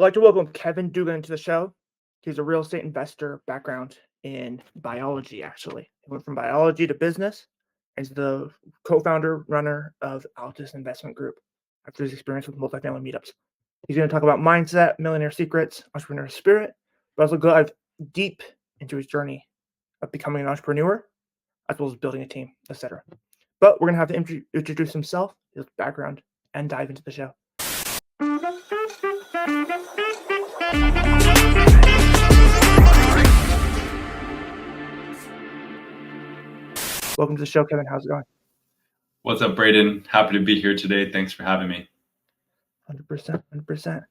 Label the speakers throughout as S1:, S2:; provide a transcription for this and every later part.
S1: I'd like to welcome Kevin Dugan to the show. He's a real estate investor, background in biology, actually. He went from biology to business and is the co-founder, runner of Altus Investment Group after his experience with multifamily meetups. He's going to talk about mindset, millionaire secrets, entrepreneur spirit, but also dive deep into his journey of becoming an entrepreneur, as well as building a team, etc. But we're going to have him introduce himself, his background, and dive into the show. Welcome to the show, Kevin. How's it going?
S2: What's up, Braden? Happy to be here today. Thanks for having me.
S1: 100%.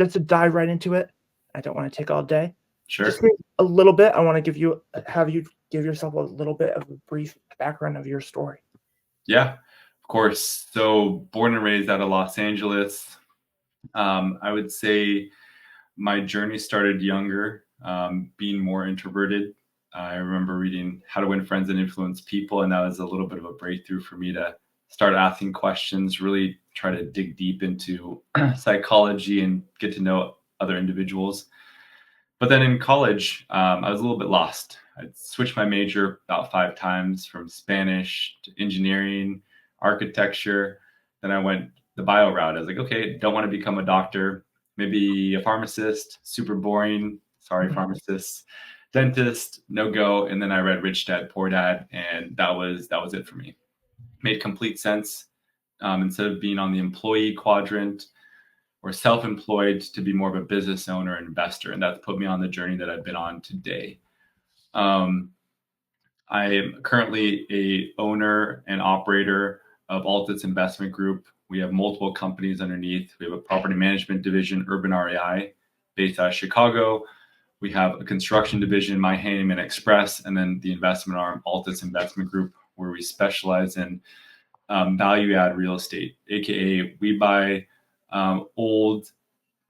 S1: Just to dive right into it, I don't want to take all day.
S2: Sure.
S1: Just a little bit. I want to have you give yourself a little bit of a brief background of your story.
S2: Yeah, of course. So born and raised out of Los Angeles. I would say my journey started younger, being more introverted. I remember reading How to Win Friends and Influence People, and that was a little bit of a breakthrough for me to start asking questions, really try to dig deep into psychology and get to know other individuals. But then in college, I was a little bit lost. I switched my major about 5 times, from Spanish to engineering, architecture. Then I went the bio route. I was like, okay, don't want to become a doctor, maybe a pharmacist, super boring. Sorry, pharmacists. Dentist, no go. And then I read Rich Dad, Poor Dad, and that was it for me. Made complete sense. Instead of being on the employee quadrant or self-employed, to be more of a business owner and investor. And that's put me on the journey that I've been on today. I am currently a owner and operator of Altus Investment Group. We have multiple companies underneath. We have a property management division, Urban REI, based out of Chicago. We have a construction division, My Handyman Express, and then the investment arm, Altus Investment Group, where we specialize in value add real estate, aka we buy old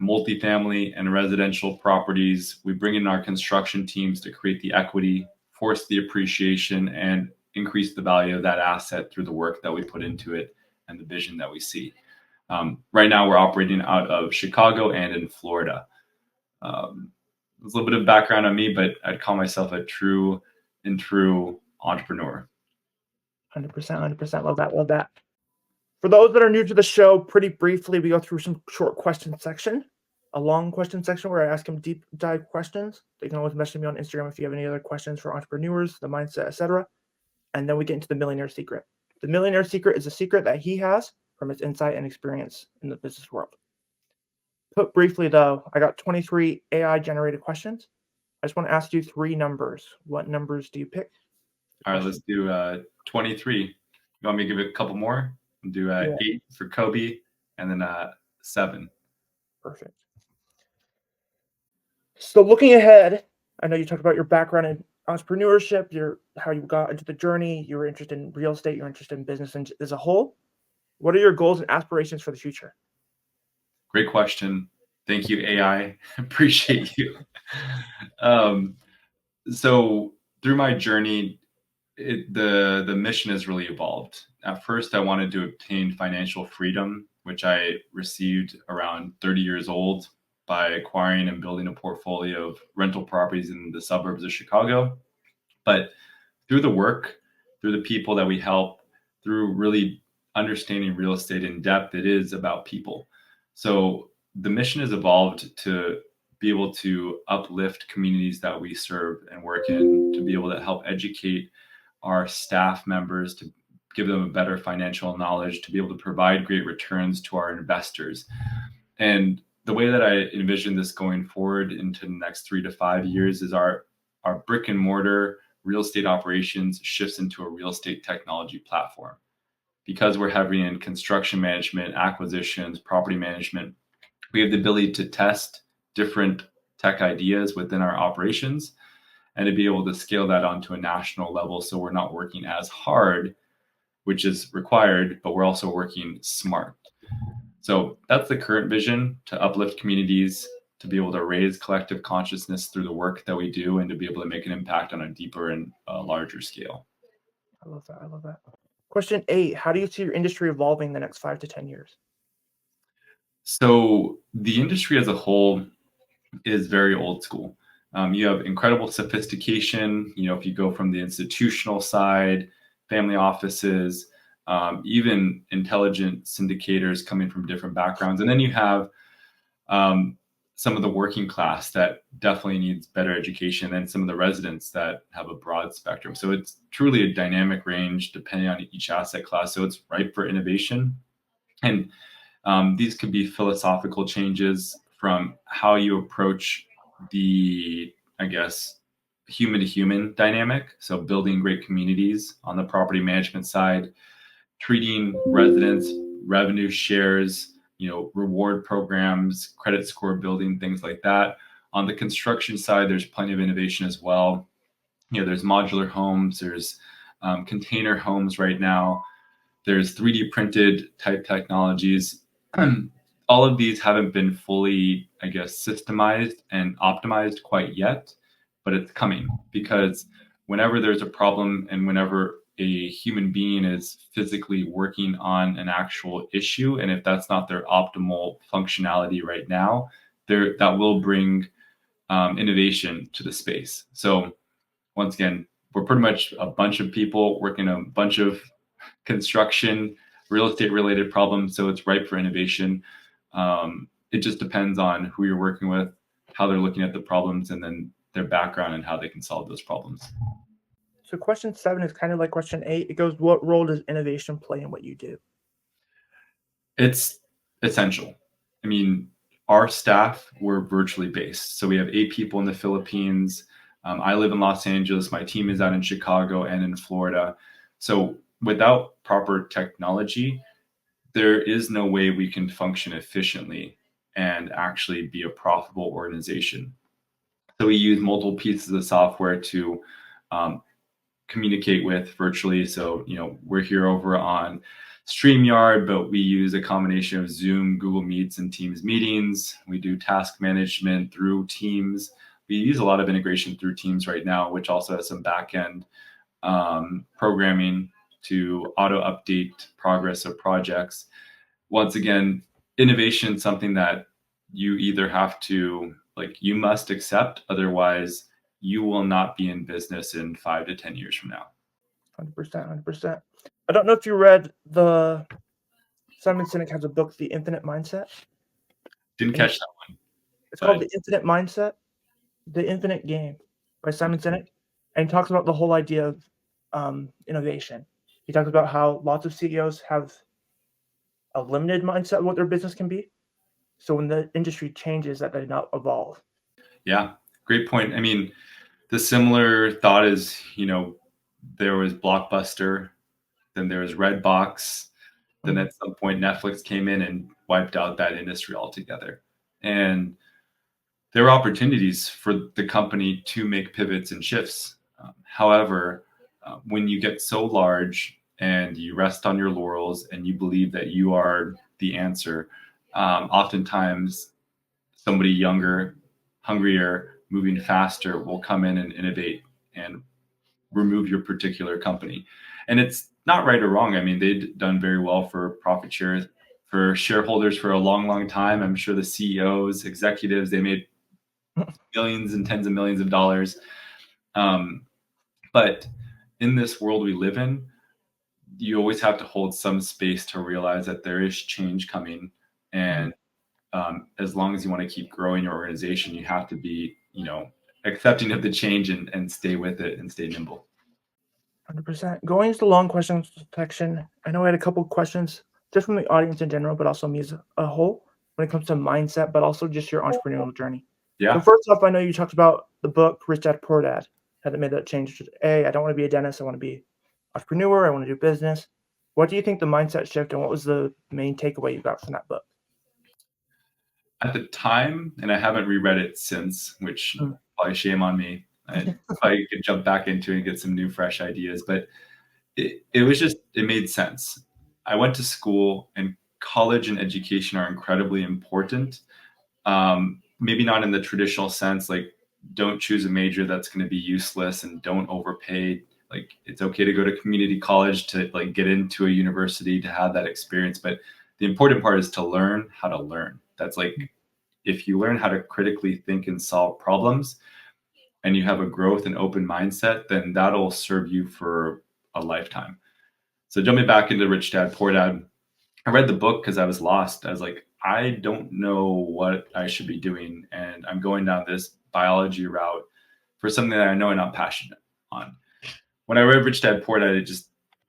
S2: multifamily and residential properties. We bring in our construction teams to create the equity, force the appreciation, and increase the value of that asset through the work that we put into it and the vision that we see. Right now, we're operating out of Chicago and in Florida. There's a little bit of background on me, but I'd call myself a true entrepreneur.
S1: 100%. Love that. For those that are new to the show, pretty briefly, we go through some short question section, a long question section where I ask them deep dive questions. You can always message me on Instagram if you have any other questions for entrepreneurs, the mindset, etc. And then we get into the millionaire secret. The millionaire secret is a secret that he has from his insight and experience in the business world. Put briefly, though, I got 23 AI-generated questions. I just want to ask you 3 numbers. What numbers do you pick?
S2: All right, let's do 23. You want me to give it a couple more? Do 8 for Kobe, and then 7.
S1: Perfect. So looking ahead, I know you talked about your background in entrepreneurship, how you got into the journey, you were interested in real estate, you're interested in business as a whole. What are your goals and aspirations for the future?
S2: Great question. Thank you, AI. Appreciate you. So through my journey, the mission has really evolved. At first, I wanted to obtain financial freedom, which I received around 30 years old by acquiring and building a portfolio of rental properties in the suburbs of Chicago. But through the work, through the people that we help, through really understanding real estate in depth, it is about people. So the mission has evolved to be able to uplift communities that we serve and work in, to be able to help educate our staff members, to give them a better financial knowledge, to be able to provide great returns to our investors. And the way that I envision this going forward into the next 3 to 5 years is our brick and mortar real estate operations shifts into a real estate technology platform. Because we're heavy in construction management, acquisitions, property management, we have the ability to test different tech ideas within our operations and to be able to scale that onto a national level, so we're not working as hard, which is required, but we're also working smart. So that's the current vision, to uplift communities, to be able to raise collective consciousness through the work that we do, and to be able to make an impact on a deeper and larger scale.
S1: I love that. Question 8, how do you see your industry evolving in the next 5 to 10 years?
S2: So the industry as a whole is very old school. You have incredible sophistication. If you go from the institutional side, family offices, even intelligent syndicators coming from different backgrounds, and then you have um, some of the working class that definitely needs better education, and some of the residents that have a broad spectrum. So it's truly a dynamic range depending on each asset class. So it's ripe for innovation, and these could be philosophical changes from how you approach the, I guess, human to human dynamic. So building great communities on the property management side, treating residents, revenue shares, reward programs, credit score building, things like that. On the construction side, there's plenty of innovation as well. There's modular homes, there's container homes right now, there's 3D printed type technologies. All of these haven't been fully, I guess, systemized and optimized quite yet, but it's coming because whenever there's a problem and whenever a human being is physically working on an actual issue, and if that's not their optimal functionality right now, that will bring innovation to the space. So once again, we're pretty much a bunch of people working a bunch of construction, real estate related problems. So it's ripe for innovation. It just depends on who you're working with, how they're looking at the problems, and then their background and how they can solve those problems.
S1: So question 7 is kind of like question 8. It goes, what role does innovation play in what you do?
S2: It's essential. I mean, our staff, we're virtually based. So we have 8 people in the Philippines. I live in Los Angeles. My team is out in Chicago and in Florida. So without proper technology, there is no way we can function efficiently and actually be a profitable organization. So we use multiple pieces of software to um, communicate with virtually. So, we're here over on StreamYard, but we use a combination of Zoom, Google Meets, and Teams meetings. We do task management through Teams. We use a lot of integration through Teams right now, which also has some backend programming to auto update progress of projects. Once again, innovation is something that you either have to, you must accept, otherwise you will not be in business in 5 to 10 years from now.
S1: 100%, 100%. I don't know if you read Simon Sinek has a book, The Infinite Mindset.
S2: Didn't catch that one.
S1: It's called The Infinite Mindset, The Infinite Game by Simon Sinek. And he talks about the whole idea of innovation. He talks about how lots of CEOs have a limited mindset of what their business can be. So when the industry changes, that they not evolve.
S2: Yeah, great point. I mean, the similar thought is, there was Blockbuster, then there was Redbox, then at some point Netflix came in and wiped out that industry altogether. And there were opportunities for the company to make pivots and shifts. However, when you get so large and you rest on your laurels and you believe that you are the answer, oftentimes somebody younger, hungrier, moving faster will come in and innovate and remove your particular company. And it's not right or wrong. I mean, they've done very well for profit shares for shareholders for a long, long time. I'm sure the CEOs, executives, they made millions and tens of millions of dollars. But in this world we live in, you always have to hold some space to realize that there is change coming. And as long as you want to keep growing your organization, you have to be, accepting of the change and stay with it and stay nimble.
S1: 100%. Going to the long questions section, I know I had a couple questions just from the audience in general, but also me as a whole when it comes to mindset, but also just your entrepreneurial journey.
S2: Yeah.
S1: So first off, I know you talked about the book Rich Dad Poor Dad. Had made that change to I don't want to be a dentist. I want to be an entrepreneur. I want to do business. What do you think the mindset shift and what was the main takeaway you got from that book?
S2: At the time, and I haven't reread it since, which probably shame on me. I probably could jump back into it and get some new, fresh ideas. But it was just, it made sense. I went to school, and college and education are incredibly important. Maybe not in the traditional sense, like don't choose a major that's going to be useless and don't overpay. Like it's okay to go to community college to get into a university to have that experience, but The important part is to learn how to learn. That's like, if you learn how to critically think and solve problems and you have a growth and open mindset, then that'll serve you for a lifetime. So jumping back into Rich Dad, Poor Dad, I read the book because I was lost. I was like, I don't know what I should be doing. And I'm going down this biology route for something that I know I'm not passionate on. When I read Rich Dad, Poor Dad,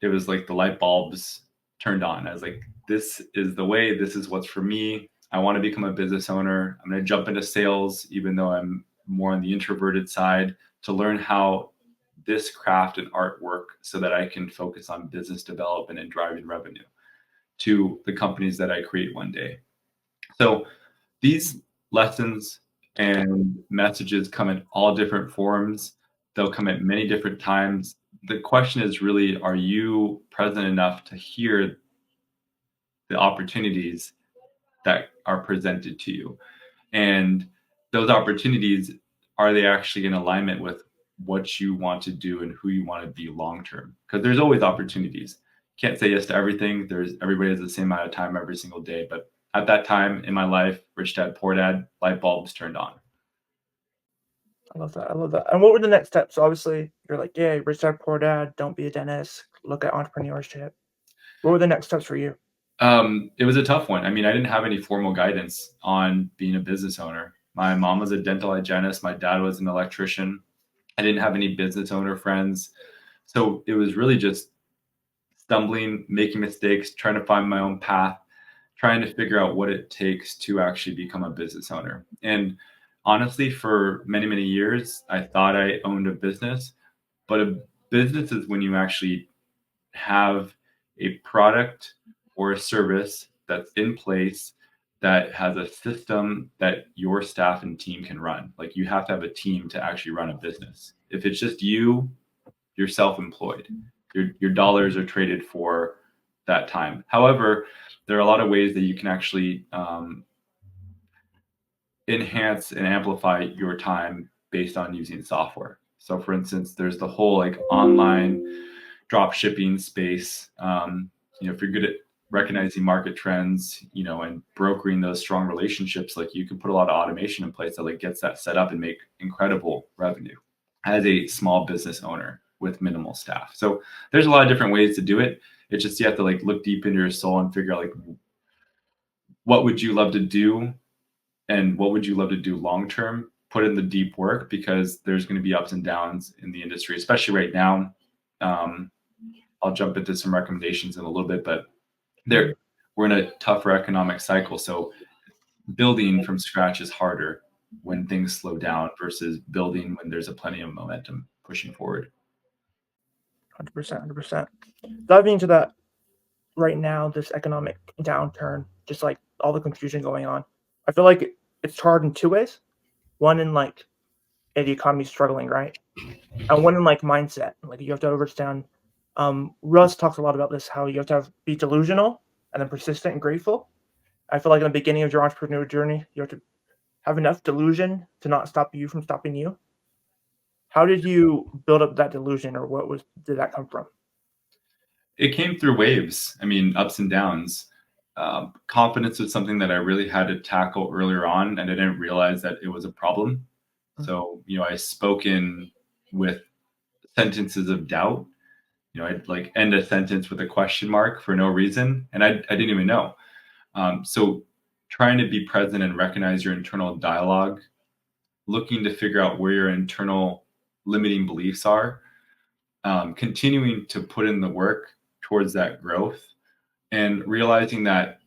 S2: it was like the light bulbs turned on. I was like, this is the way, this is what's for me. I want to become a business owner. I'm going to jump into sales, even though I'm more on the introverted side, to learn how this craft and art work so that I can focus on business development and driving revenue to the companies that I create one day. So these lessons and messages come in all different forms. They'll come at many different times. The question is really, are you present enough to hear the opportunities that are presented to you? And those opportunities, are they actually in alignment with what you want to do and who you want to be long term? Because there's always opportunities. Can't say yes to everything. Everybody has the same amount of time every single day. But at that time in my life, Rich Dad, Poor Dad, light bulbs turned on.
S1: I love that. I love that. And what were the next steps? So obviously, you're like, yeah, Rich Dad, Poor Dad, don't be a dentist, look at entrepreneurship. What were the next steps for you?
S2: It was a tough one. I mean, I didn't have any formal guidance on being a business owner. My mom was a dental hygienist. My dad was an electrician. I didn't have any business owner friends. So it was really just stumbling, making mistakes, trying to find my own path, trying to figure out what it takes to actually become a business owner. And honestly, for many, many years, I thought I owned a business, but a business is when you actually have a product or a service that's in place that has a system that your staff and team can run. Like, you have to have a team to actually run a business. If it's just you, you're self-employed. Your dollars are traded for that time. However, there are a lot of ways that you can actually enhance and amplify your time based on using software. So for instance, there's the whole like online drop shipping space. If you're good at recognizing market trends, and brokering those strong relationships, like, you can put a lot of automation in place that like gets that set up and make incredible revenue as a small business owner with minimal staff. So there's a lot of different ways to do it. It's just, you have to like look deep into your soul and figure out like, what would you love to do and what would you love to do long term? Put in the deep work, because there's going to be ups and downs in the industry, especially right now. I'll jump into some recommendations in a little bit, but we're in a tougher economic cycle. So building from scratch is harder when things slow down versus building when there's plenty of momentum pushing forward.
S1: 100%, 100%. Diving into that right now, this economic downturn, just like all the confusion going on, I feel like it's hard in two ways. One, in like, the economy's struggling, right? And one in like mindset. Like, you have to understand. Russ talks a lot about this, how you have to be delusional and then persistent and grateful. I feel like in the beginning of your entrepreneur journey, you have to have enough delusion to not stop you from stopping you. How did you build up that delusion, or did that come from?
S2: It came through waves. I mean, ups and downs. Confidence was something that I really had to tackle earlier on, and I didn't realize that it was a problem. So, I spoke in with sentences of doubt. I'd like end a sentence with a question mark for no reason, and I didn't even know. So trying to be present and recognize your internal dialogue, looking to figure out where your internal limiting beliefs are, continuing to put in the work towards that growth, and realizing that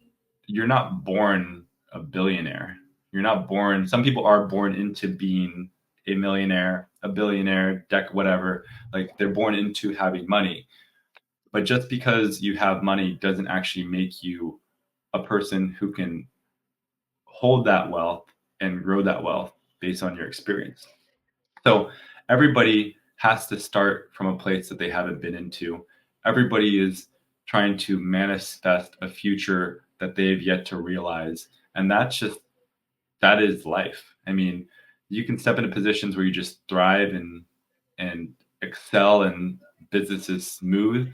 S2: you're not born a billionaire. You're not born. Some people are born into being a millionaire, a billionaire, whatever. Like, they're born into having money. But just because you have money doesn't actually make you a person who can hold that wealth and grow that wealth based on your experience. So everybody has to start from a place that they haven't been into. Everybody is trying to manifest a future that they've yet to realize. And that is life. I mean, you can step into positions where you just thrive and excel and business is smooth,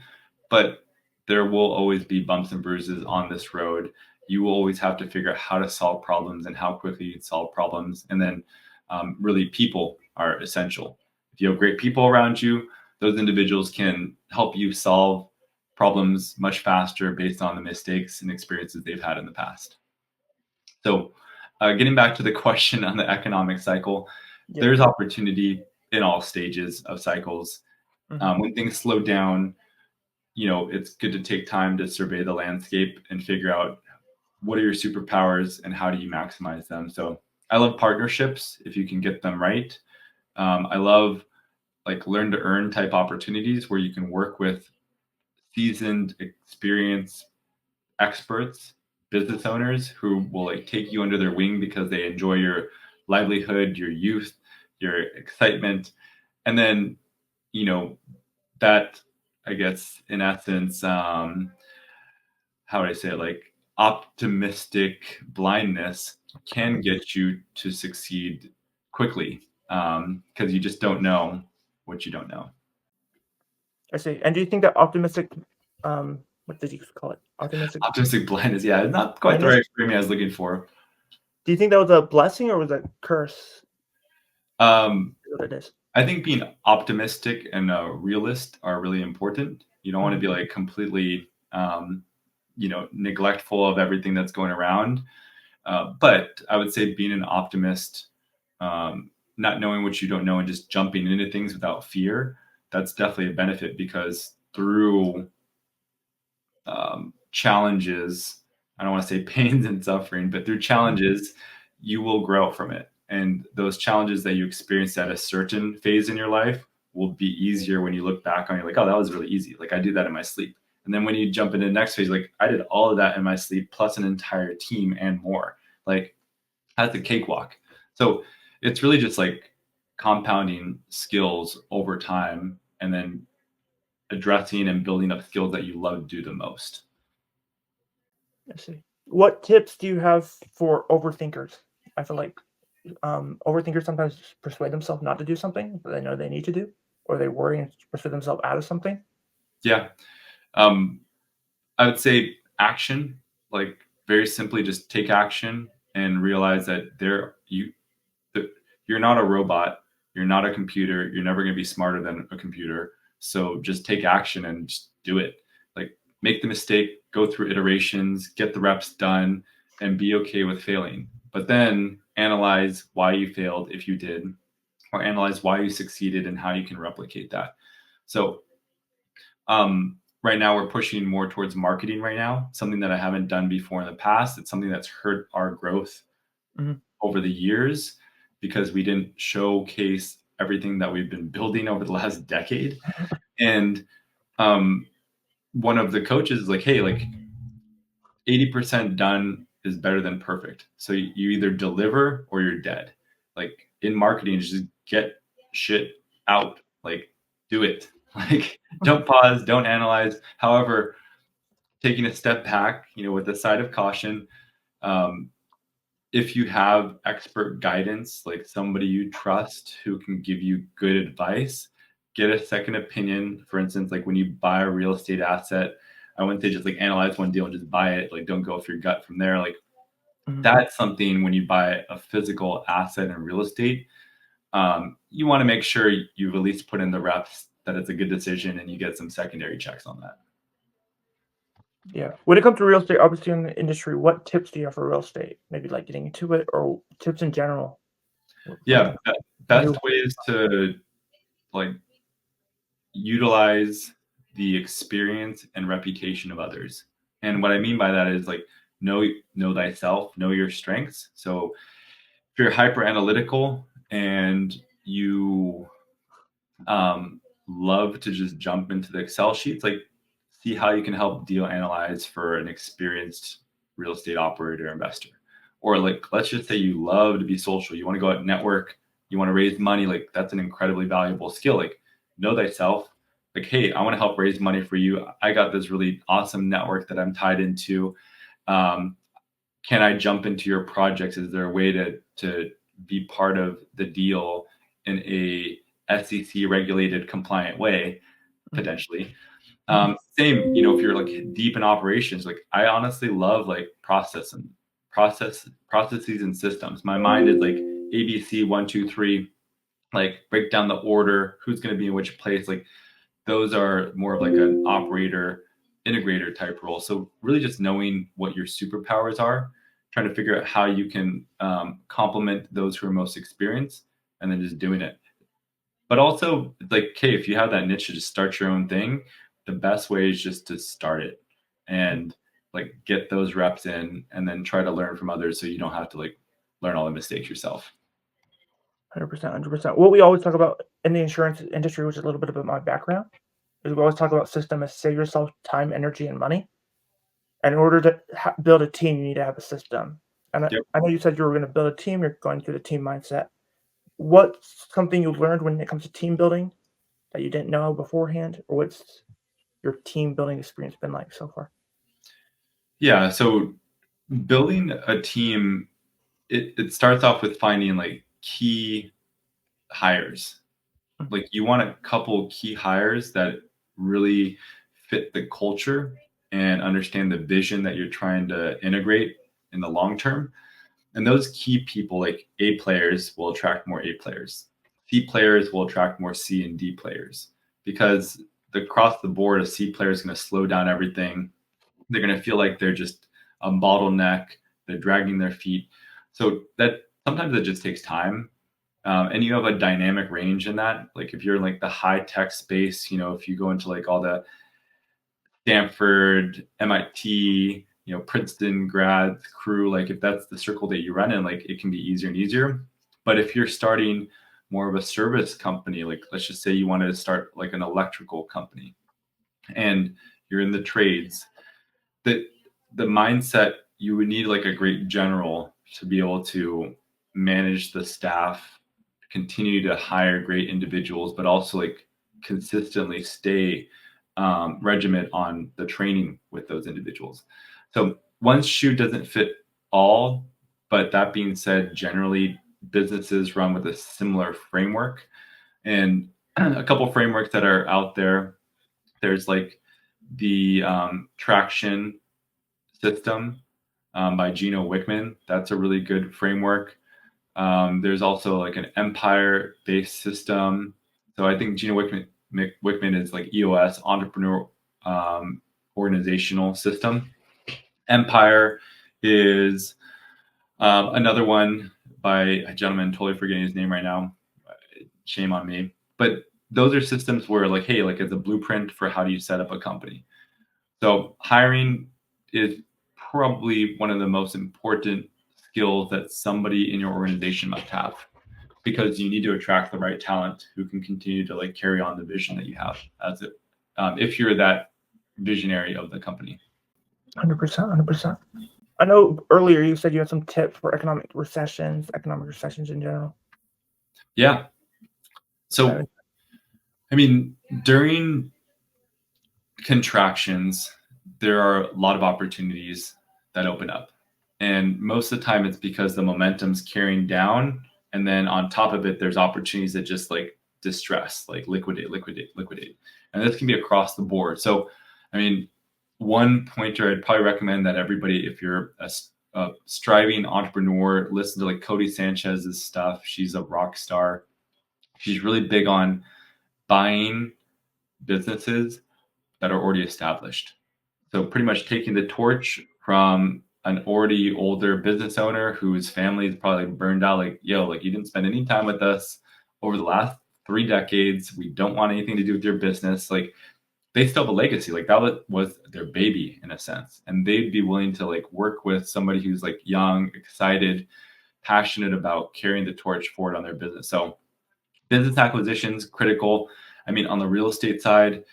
S2: but there will always be bumps and bruises on this road. You will always have to figure out how to solve problems and how quickly you can solve problems. And then really people are essential. If you have great people around you, those individuals can help you solve problems much faster based on the mistakes and experiences they've had in the past. So getting back to the question on the economic cycle,
S1: Yeah.
S2: there's opportunity in all stages of cycles. When things slow down, it's good to take time to survey the landscape and figure out what are your superpowers and how do you maximize them. So I love partnerships if you can get them right. I love like learn to earn type opportunities where you can work with seasoned, experienced experts, business owners who will like take you under their wing because they enjoy your livelihood, your youth, your excitement. And then, that I guess in essence, how would I say it? Like optimistic blindness can get you to succeed quickly because you just don't know what you don't know.
S1: I see. And do you think that optimistic, what did you call it? Optimistic
S2: Optimistic blindness, yeah, not quite the
S1: blindness?
S2: right framing I was looking for.
S1: Do you think that was a blessing or was that a curse?
S2: Um,
S1: What it is?
S2: I think being optimistic and a realist are really important. You don't want to be like completely, neglectful of everything that's going around. But I would say being an optimist, not knowing what you don't know and just jumping into things without fear, that's definitely a benefit because through challenges, I don't want to say pains and suffering, but through challenges, you will grow from it. And those challenges that you experienced at a certain phase in your life will be easier when you look back on. You're like, oh, that was really easy. Like I do that in my sleep. And then when you jump into the next phase, like I did all of that in my sleep, plus an entire team and more. Like that's a cakewalk. So it's really just like compounding skills over time and then addressing and building up skills that you love to do the most.
S1: I see. What tips do you have for overthinkers? I feel like overthinkers sometimes persuade themselves not to do something that they know they need to do, or they worry and persuade themselves out of something.
S2: Yeah. Um, I would say action, like very simply just take action and realize that you're not a robot, you're not a computer, you're never going to be smarter than a computer. So just take action and just do it. Like make the mistake, go through iterations, get the reps done and be okay with failing. But then analyze why you failed if you did or analyze why you succeeded and how you can replicate that. So right now we're pushing more towards marketing right now, something that I haven't done before in the past. It's something that's hurt our growth over the years because we didn't showcase everything that we've been building over the last decade. And one of the coaches is like, hey, like 80% done is better than perfect. So you either deliver or you're dead. Like in marketing, just get shit out. Like do it. Like don't pause, don't analyze. However, taking a step back, with a side of caution, um, if you have expert guidance, like somebody you trust who can give you good advice, get a second opinion. For instance, like when you buy a real estate asset, I wouldn't say just like analyze one deal and just buy it. Like don't go off your gut from there. Like that's something when you buy a physical asset in real estate, you want to make sure you've at least put in the reps that it's a good decision and you get some secondary checks on that.
S1: Yeah. When it comes to real estate, obviously in the industry, what tips do you have for real estate? Maybe like getting into it or tips in general?
S2: Yeah, best
S1: New.
S2: ways to like utilize the experience and reputation of others. And what I mean by that is like know thyself, know your strengths. So if you're hyper analytical and you love to just jump into the Excel sheets, like see how you can help deal analyze for an experienced real estate operator investor. Or like let's just say you love to be social, you want to go out and network, you want to raise money, like that's an incredibly valuable skill. Like know thyself. Like, hey, I want to help raise money for you. I got this really awesome network that I'm tied into. Can I jump into your projects? Is there a way to be part of the deal in a SEC regulated compliant way, potentially? Same, if you're like deep in operations, like I honestly love like processes and systems. My mind is like ABC 1, 2, 3, like break down the order, who's going to be in which place. Like those are more of like an operator integrator type role. So really just knowing what your superpowers are, trying to figure out how you can complement those who are most experienced, and then just doing it. But also like, okay, if you have that niche to just start your own thing, the best way is just to start it and like get those reps in, and then try to learn from others so you don't have to like learn all the mistakes yourself.
S1: 100%, 100%. What we always talk about in the insurance industry, which is a little bit about my background, is we always talk about system as save yourself time, energy, and money. And in order to build a team, you need to have a system. And
S2: Yep.
S1: I know you said you were going to build a team. You're going through the team mindset. What's something you learned when it comes to team building that you didn't know beforehand, or what's your team building experience been like so far?
S2: Yeah. So building a team, it starts off with finding like key hires.
S1: Mm.
S2: Like you want a couple key hires that really fit the culture and understand the vision that you're trying to integrate in the long term. And those key people, like A players, will attract more A players. C players will attract more C and D players, because across the board, a C player is going to slow down everything. They're going to feel like they're just a bottleneck. They're dragging their feet. So that sometimes it just takes time. And you have a dynamic range in that. Like if you're in like the high tech space, if you go into like all the Stanford, MIT, Princeton grad crew, like if that's the circle that you run in, like it can be easier and easier. But if you're starting more of a service company, like let's just say you wanted to start like an electrical company and you're in the trades, the the mindset, you would need like a great general to be able to manage the staff, continue to hire great individuals, but also like consistently stay regiment on the training with those individuals. So one shoe doesn't fit all, but that being said, generally businesses run with a similar framework. And a couple frameworks that are out there, there's like the traction system by Gino Wickman. That's a really good framework. There's also like an empire-based system. So I think Gino Wickman is like EOS, entrepreneur organizational system. Empire is another one by a gentleman, totally forgetting his name right now. Shame on me. But those are systems where like, hey, like it's a blueprint for how do you set up a company. So hiring is probably one of the most important skills that somebody in your organization must have, because you need to attract the right talent who can continue to like carry on the vision that you have as it, if you're that visionary of the company.
S1: 100%, 100%. I know earlier you said you had some tips for economic recessions in general.
S2: Yeah. So, I mean, during contractions, there are a lot of opportunities that open up. And most of the time it's because the momentum's carrying down. And then on top of it, there's opportunities that just like distress, like liquidate, liquidate, liquidate. And this can be across the board. So, I mean, one pointer I'd probably recommend that everybody, if you're a striving entrepreneur, listen to like Cody Sanchez's stuff. She's a rock star. She's really big on buying businesses that are already established. So pretty much taking the torch from an already older business owner whose family is probably burned out, like, yo, like you didn't spend any time with us over the last 3 decades. We don't want anything to do with your business. Like they still have a legacy. Like that was their baby in a sense. And they'd be willing to like work with somebody who's like young, excited, passionate about carrying the torch forward on their business. So business acquisitions, critical. I mean, on the real estate side,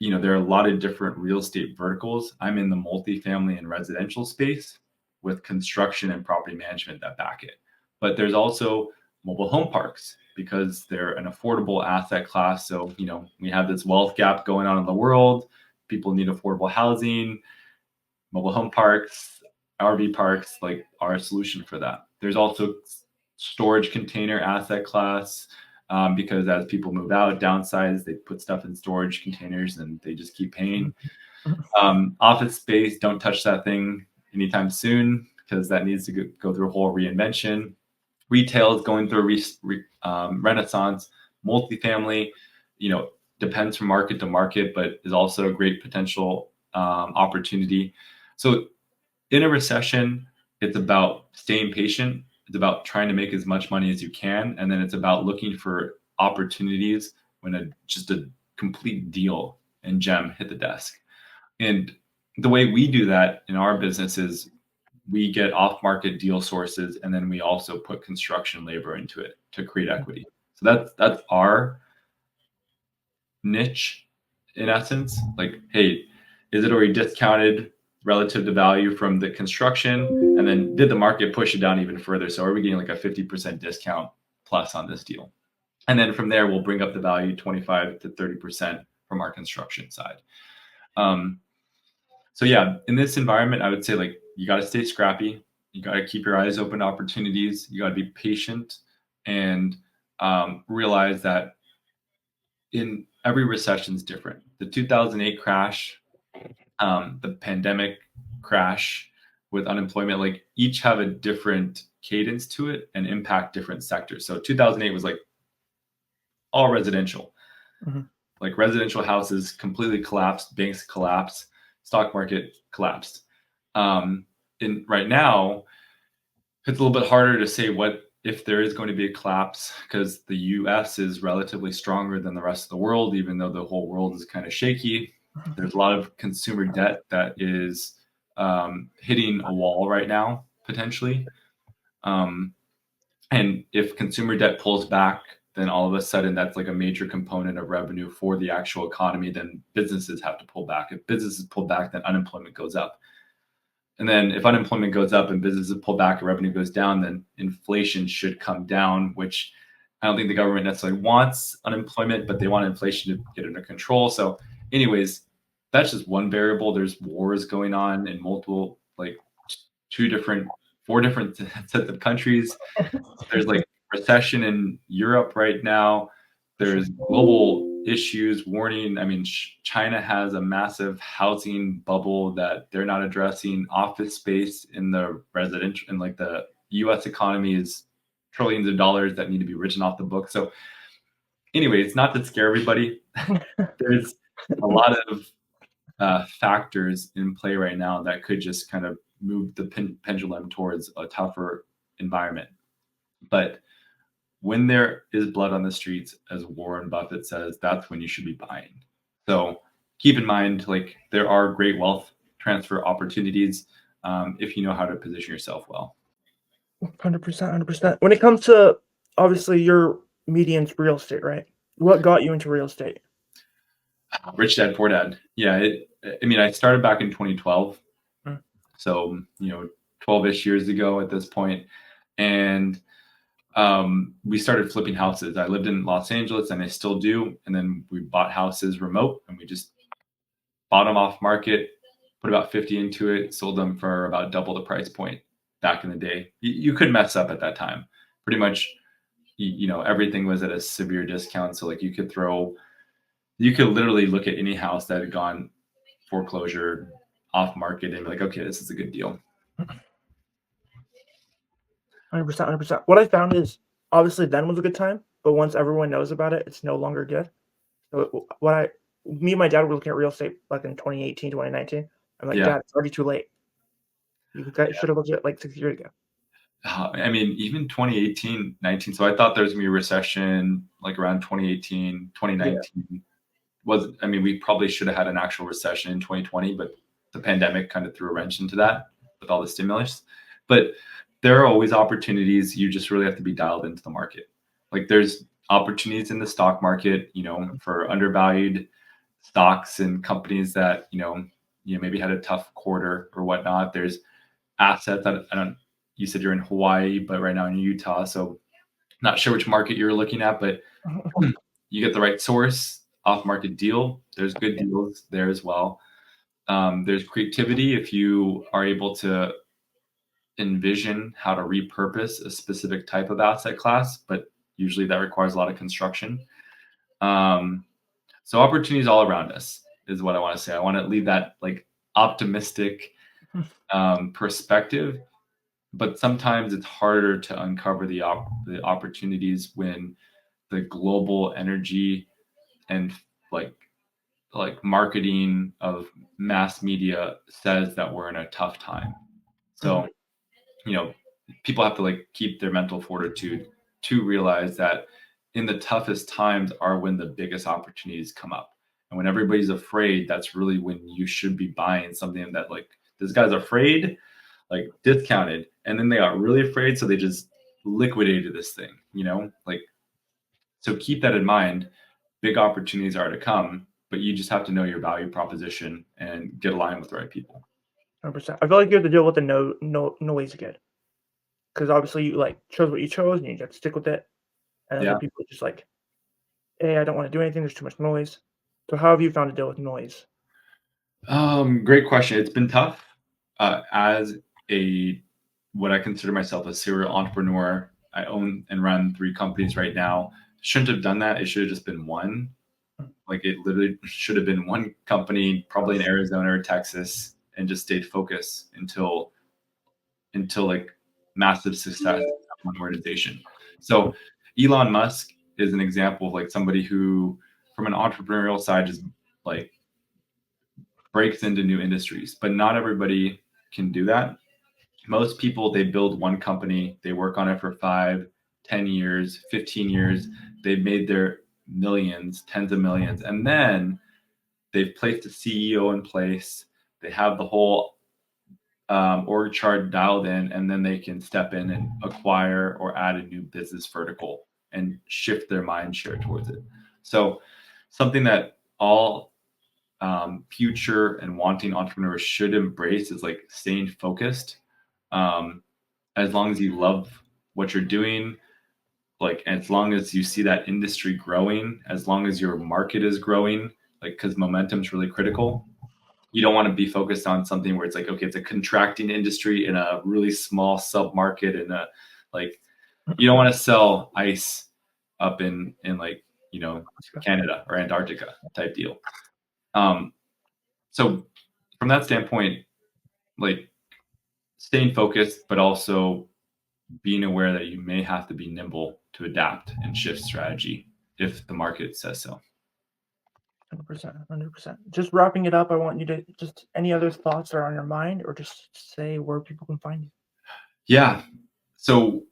S2: there are a lot of different real estate verticals. I'm in the multifamily and residential space with construction and property management that back it. But there's also mobile home parks because they're an affordable asset class. So, we have this wealth gap going on in the world. People need affordable housing, mobile home parks, RV parks, like are a solution for that. There's also storage container asset class. because as people move out, downsize, they put stuff in storage containers and they just keep paying. Office space, don't touch that thing anytime soon because that needs to go through a whole reinvention. Retail is going through a renaissance. Multifamily, depends from market to market, but is also a great potential opportunity. So in a recession, it's about staying patient. It's about trying to make as much money as you can. And then it's about looking for opportunities when just a complete deal and gem hit the desk. And the way we do that in our business is we get off-market deal sources, and then we also put construction labor into it to create equity. So that's our niche in essence. Like, hey, is it already discounted relative to value from the construction? And then did the market push it down even further? So are we getting like a 50% discount plus on this deal? And then from there, we'll bring up the value 25 to 30% from our construction side. So yeah, in this environment, I would say like you got to stay scrappy. You got to keep your eyes open to opportunities. You got to be patient and realize that in every recession is different. The 2008 crash, the pandemic crash with unemployment, like each have a different cadence to it and impact different sectors. So 2008 was like all residential. Like residential houses completely collapsed, banks collapsed, stock market collapsed. Right now, it's a little bit harder to say what if there is going to be a collapse because the US is relatively stronger than the rest of the world, even though the whole world is kind of shaky. There's a lot of consumer debt that is hitting a wall right now, potentially. And if consumer debt pulls back, then all of a sudden that's like a major component of revenue for the actual economy. Then businesses have to pull back. If businesses pull back, then unemployment goes up. And then if unemployment goes up and businesses pull back and revenue goes down, then inflation should come down, which I don't think the government necessarily wants unemployment, but they want inflation to get under control. So anyways, that's just one variable. There's wars going on in multiple, like four different sets of countries. There's like recession in Europe right now. There's global issues warning. I mean, China has a massive housing bubble that they're not addressing. Office space in the residential and like the US economy is trillions of dollars that need to be written off the book. So anyway, it's not to scare everybody. There's a lot of factors in play right now that could just kind of move the pendulum towards a tougher environment. But when there is blood on the streets, as Warren Buffett says, that's when you should be buying. So keep in mind, like there are great wealth transfer opportunities if you know how to position yourself well.
S1: 100%. When it comes to obviously your median's real estate, right? What got you into real estate?
S2: Rich Dad, Poor Dad. Yeah, I started back in 2012. So, 12-ish years ago at this point. And we started flipping houses. I lived in Los Angeles and I still do. And then we bought houses remote and we just bought them off market, put about 50 into it, sold them for about double the price point back in the day. You could mess up at that time. Pretty much, everything was at a severe discount. So like you could literally look at any house that had gone foreclosure off market and be like, okay, this is a good deal.
S1: 100%. What I found is obviously then was a good time, but once everyone knows about it, it's no longer good. So me and my dad were looking at real estate like in 2018, 2019. I'm like, Dad, it's already too late. You should have looked at it like 6 years ago.
S2: Even 2018, 19. So I thought there was gonna be a recession like around 2018, 2019. We probably should have had an actual recession in 2020, but the pandemic kind of threw a wrench into that with all the stimulus. But there are always opportunities. You just really have to be dialed into the market. Like there's opportunities in the stock market, for undervalued stocks and companies that, maybe had a tough quarter or whatnot. There's assets that you said you're in Hawaii, but right now in Utah. So not sure which market you're looking at, but you get the right source, off-market deal. There's good deals there as well. There's creativity if you are able to envision how to repurpose a specific type of asset class, but Usually that requires a lot of construction. So opportunities all around us is what I want to say. I want to leave that like optimistic perspective, but sometimes it's harder to uncover the opportunities when the global energy and like marketing of mass media says that we're in a tough time. So, you know, people have to like keep their mental fortitude to realize that in the toughest times are when the biggest opportunities come up. And when everybody's afraid, that's really when you should be buying something that like this guy's afraid, like discounted. And then they got really afraid. So they just liquidated this thing, like, so keep that in mind. Big opportunities are to come, but you just have to know your value proposition and get aligned with the right people.
S1: 100%. I feel like you have to deal with the noise again, because obviously you like chose what you chose and you got to stick with it. And other
S2: Yeah.
S1: people are just like, hey, I don't want to do anything. There's too much noise. So how have you found to deal with noise?
S2: Great question. It's been tough. As a what I consider myself a serial entrepreneur, I own and run 3 companies right now. Shouldn't have done that. It should have just been one. Like it literally should have been one company, probably in Arizona or Texas, and just stayed focused until like massive success on organization. So Elon Musk is an example of like somebody who, from an entrepreneurial side, just like breaks into new industries. But not everybody can do that. Most people, they build one company, they work on it for 5, 10 years, 15 years. They've made their millions, tens of millions, and then they've placed a CEO in place. They have the whole org chart dialed in, and then they can step in and acquire or add a new business vertical and shift their mind share towards it. So something that all future and wanting entrepreneurs should embrace is like staying focused. As long as you love what you're doing, like as long as you see that industry growing, as long as your market is growing, like because momentum is really critical. You don't want to be focused on something where it's like, okay, it's a contracting industry in a really small sub market in a like you don't want to sell ice up in like Canada or Antarctica type deal. So from that standpoint, like staying focused, but also being aware that you may have to be nimble to adapt and shift strategy if the market says so.
S1: 100%, 100%. Just wrapping it up, I want you to just any other thoughts that are on your mind, or just say where people can find you.
S2: Yeah. So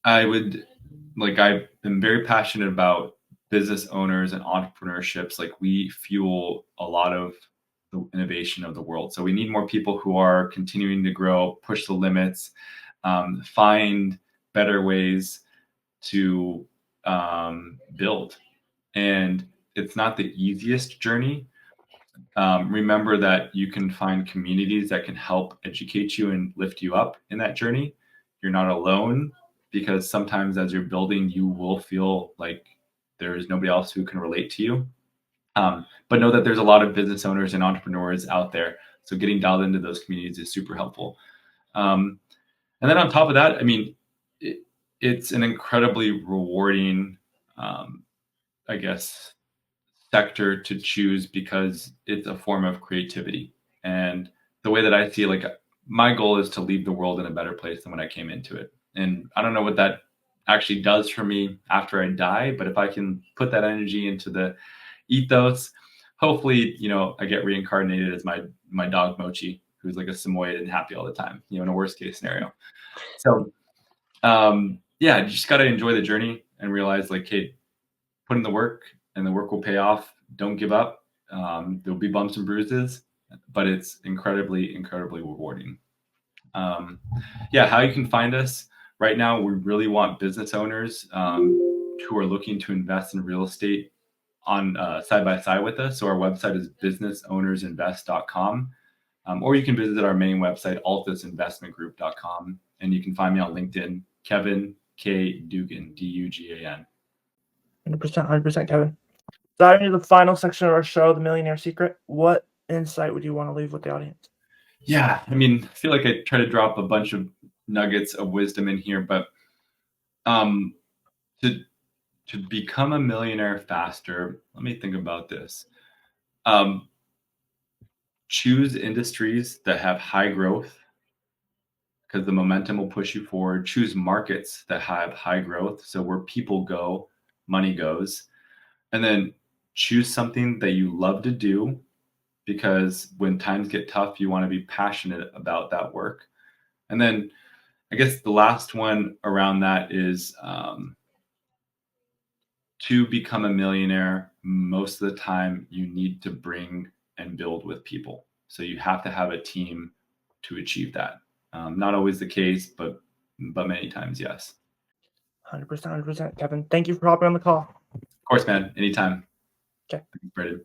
S2: I've been very passionate about business owners and entrepreneurships. Like we fuel a lot of the innovation of the world. So we need more people who are continuing to grow, push the limits, find better ways to build. And it's not the easiest journey. Remember that you can find communities that can help educate you and lift you up in that journey. You're not alone, because sometimes as you're building, you will feel like there is nobody else who can relate to you. But know that there's a lot of business owners and entrepreneurs out there. So getting dialed into those communities is super helpful. And then on top of that, I mean, it's an incredibly rewarding, I guess, sector to choose because it's a form of creativity. And the way that I see it, like my goal is to leave the world in a better place than when I came into it. And I don't know what that actually does for me after I die, but if I can put that energy into the ethos, hopefully, I get reincarnated as my dog Mochi, who's like a Samoyed and happy all the time, in a worst case scenario. So yeah, you just got to enjoy the journey and realize like, hey, put in the work and the work will pay off. Don't give up. There'll be bumps and bruises, but it's incredibly, incredibly rewarding. Yeah, how you can find us right now, we really want business owners who are looking to invest in real estate on side by side with us. So our website is businessownersinvest.com. Or you can visit our main website, altisinvestmentgroup.com. And you can find me on LinkedIn, Kevin K. Dugan, Dugan.
S1: 100%, 100%, Kevin. Diving into the final section of our show, The Millionaire Secret, what insight would you want to leave with the audience?
S2: Yeah, I mean, I feel like I try to drop a bunch of nuggets of wisdom in here, but to become a millionaire faster, let me think about this. Choose industries that have high growth because the momentum will push you forward. Choose markets that have high growth. So where people go, money goes. And then choose something that you love to do, because when times get tough, you want to be passionate about that work. And then I guess the last one around that is to become a millionaire, most of the time you need to bring and build with people. So you have to have a team to achieve that. Not always the case, but many times, yes.
S1: 100%, 100%. Kevin, thank you for hopping on the call.
S2: Of course, man. Anytime.
S1: Okay.
S2: Thanks, Brendan.